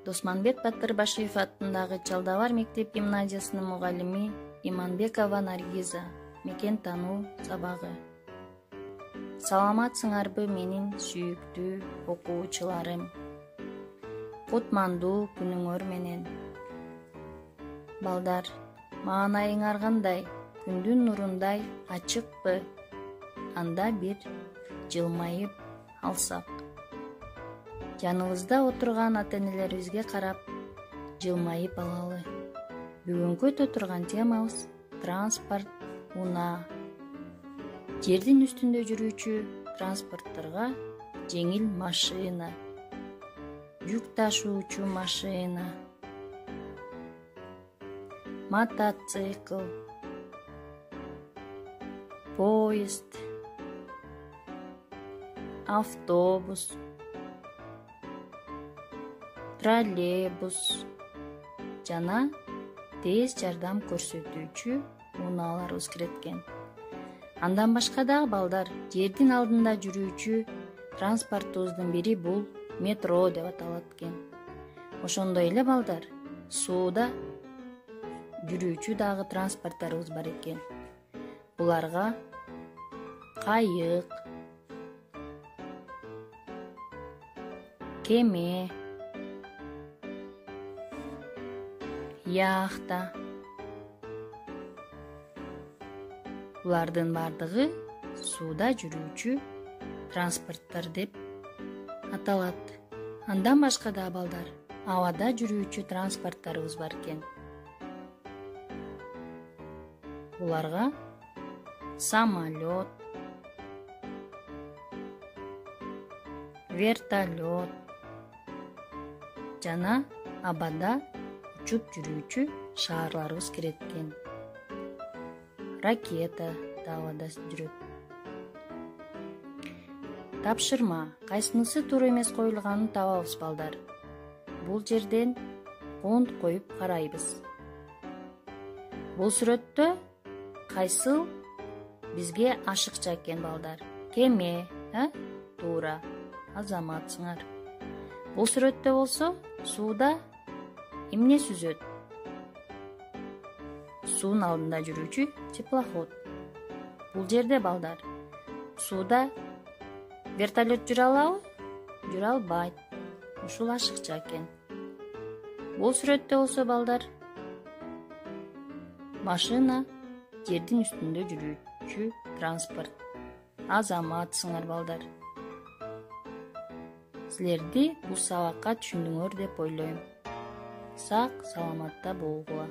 Досманбек Батырбашев атындагы Жалдабар мектеп гимназиясынын мугалими Иманбекова Наргиза. Мекен тануу сабагы. Саламатсыңарбы менин сүйүктүү окуучуларым. Кутмандуу күнүңөр менен. Балдар, маанайыңар кандай? Күндүн нурундай ачыкпы? Анда бир жылмайып алсак. Жаныбызда отурган ата-энелерибизге карап жылмайып алалы. Бүгүнкү өтө турган темабыз транспорт, унаа. Жердин үстүндө жүрүүчү транспортторго жеңил машина, жүк ташуучу машина, мотоцикл, поезд, автобус, троллейбус жана тез жардам көрсөтүүчү унааларыбыз киреткен. Андан башка дагы балдар, жердин алдында жүрүүчү транспортубуздун бири бул метро деп аталат экен. Ошондой эле балдар, сууда жүрүүчү дагы транспорттарыбыз бар экен. Буларга кайык, кеме, яхта. Булардын бардыгы сууда жүрүүчү транспорттор деп аталат. Андан башка да балдар, абада жүрүүчү транспорттарыбыз бар экен. Буларга самолет, вертолет жана абада учуп жүрүүчү шаарларыбыз кирет экен. Ракета да абада жүрөт. Тапшырма, кайсынысы туура эмес коюлганын табабыз балдар. Бул жерден конт коюп карайбыз. Бул сүрөттө кайсыл бизге ашыкча экен балдар? Кеме, туура, азаматсыңар. Бул сүрөттө болсо сууда эмне сүзөт? Суун алдында жүрүүчү теплоход. Бул жерде балдар, сууда вертолет жүрө алабы? Жүрө албайт. Ушул ашыкча экен. Бул сүрөттө болсо балдар, машина жердин үстүндө жүрүүчү транспорт. Азаматсыңар балдар. Силерди бул сабакка түшүндүңөр деп ойлойм. Сак саламатта болгула.